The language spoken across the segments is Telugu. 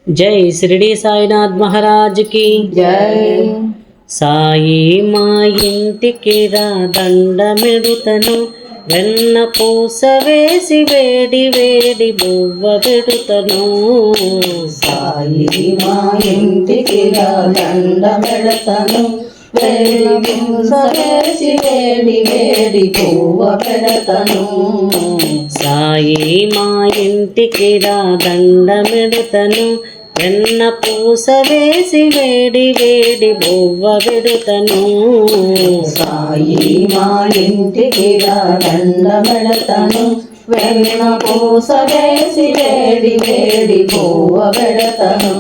జై షిరిడి సాయినాథ్ మహారాజ్ కి జై. సాయి మా ఇంటికి రా దండమెడుతను, వెన్న పూస వేసి వేడి వేడి బువ్వ పెడుతను. సాయి మా ఇంటికి రా దండమెడతను, వేడి పూస వేసి వేడి వేడి పువ్వ పెడతను. సాయి మా ఇంటికి రా దండమెడుతను, వెన్న పూస వేసి వేడి వేడి బువ్వ పెడుతను. సాయి మా ఇంటికి రా దండమెడతను, వెన్న పూస వేసి వేడి వేడి పువ్వ పెడతను.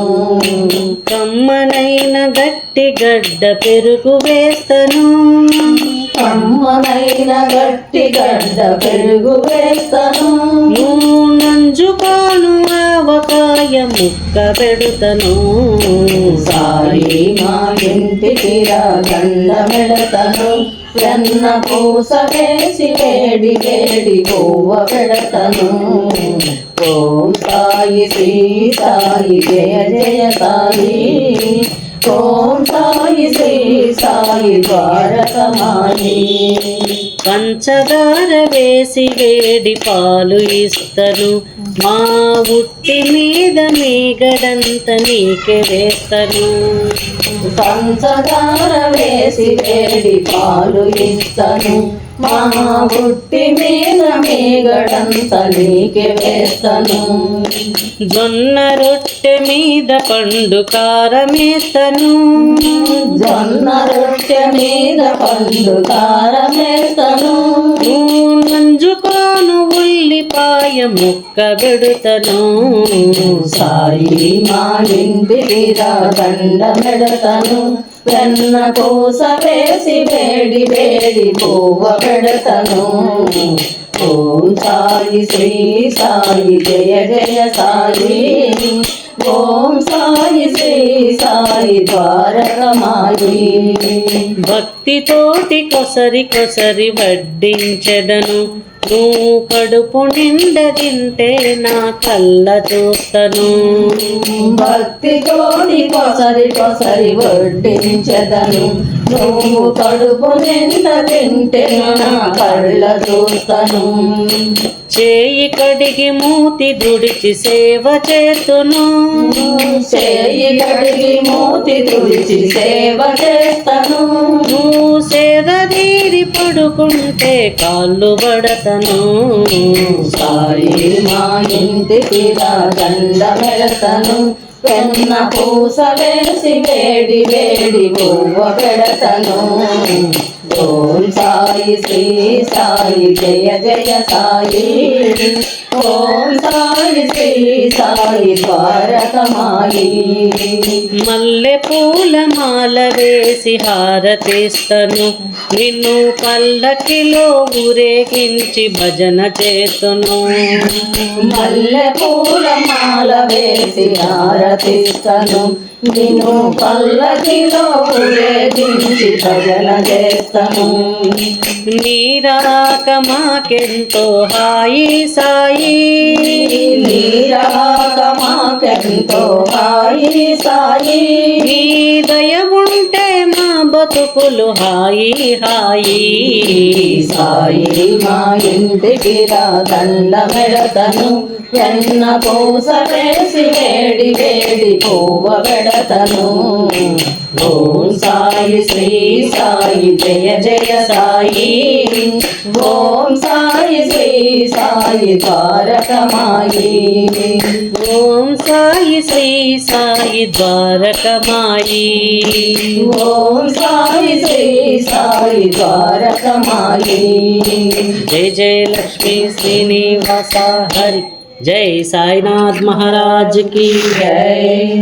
కమ్మనైన గట్టి గడ్డ పెరుగు వేస్తను, కమ్మనైన గట్టి గడ్డ పెరుగు వేస్తను. నంజుకాను ఆవకాయ ముక్క పెడుతను. సాయి మా ఇంటికి రా దండమెడతను, వెన్న పూస వేసి వేడి వేడి పువ్వ పెడతను. ఓం సాయి శ్రీ సాయి జయ జయ సాయి, ఓం సాయి శ్రీ సాయి ద్వారకమాయి. పంచదార వేసి వేడి పాలు ఇస్తను, మా ఉట్టి మీద మీగడంత నీకే వేస్తను. పంచదార వేసి వేడి పాలు ఇస్తను, మా బుట్టి మీద మీగడంత నీకే వేస్తను. జొన్న రొట్టె మీద పండు కారమేస్తను, జొన్న రొట్టె మీద పండు కారమేస్తను. నంజుకాను ఉల్లిపాయ ముక్క పెడుతను. సాయి మా ఇంటికి రా దండమెడతను, వెన్న పూస వేసి వేడి వేడి పువ్వ పెడతను. ఓం సాయి శ్రీ సాయి జయ జయ సాయి, ఓం సాయి శ్రీ సాయి ద్వారకమాయి. భక్తితోటి కొసరి కొసరి వడ్డించెదను, నువ్వు కడుపు నిండ తింటే నా కళ్ళ చూస్తను. భక్తితోని కొసరి కొసరి వడ్డించెదను, నువ్వు కడుపు నిండ తింటే నా కళ్ళ చూస్తను. చేయి కడిగి మూతి దుడిచి సేవ చేతును, చేయి కడిగి మూతి తుడిచి సేవ చేస్తను. నువ్వు సేదీరి పడుకుంటే కాళ్ళు పడతను. సాయి మా ఇంటికి రా దండమెడతను, వెన్న పూస వేసి వేడి వేడి పువ్వ పెడతను. ఓం సాయి శ్రీ సాయి జయ జయ సాయి, ఓం సాయి శ్రీ సాయి ద్వారకమాయి. మల్లె పూల మాల వేసి హారతిస్తను, నిన్ను పల్లకిలో ఊరేగించి భజన చేతును. మల్లె పూల మాల వేసి హారతిస్తను, నిన్ను పల్లకిలో ఊరేగించి భజన చేస్తను. నీరాక మాకెంతో హాయి సాయి, నీరాక మాకెంతో హాయి సాయి. నీ దయ ఉంటే మా బతుకులు హాయి హాయి. సాయి మా ఇంటికి రా దండమెడతను, వెన్న పూస వేసి వేడి వేడి పువ్వ పెడతను. ఓం సాయి శ్రీ సాయి జయ జయ సాయి, ఓం సాయి శ్రీ సాయి ద్వారకమాయి. ఓం సాయి శ్రీ సాయి ద్వారకమాయి, ఓం సాయి శ్రీ సాయి ద్వారకమాయి. జై జయ లక్ష్మీ శ్రీనివాస హరి, జై సాయినాథ్ మహారాజ్ की జై.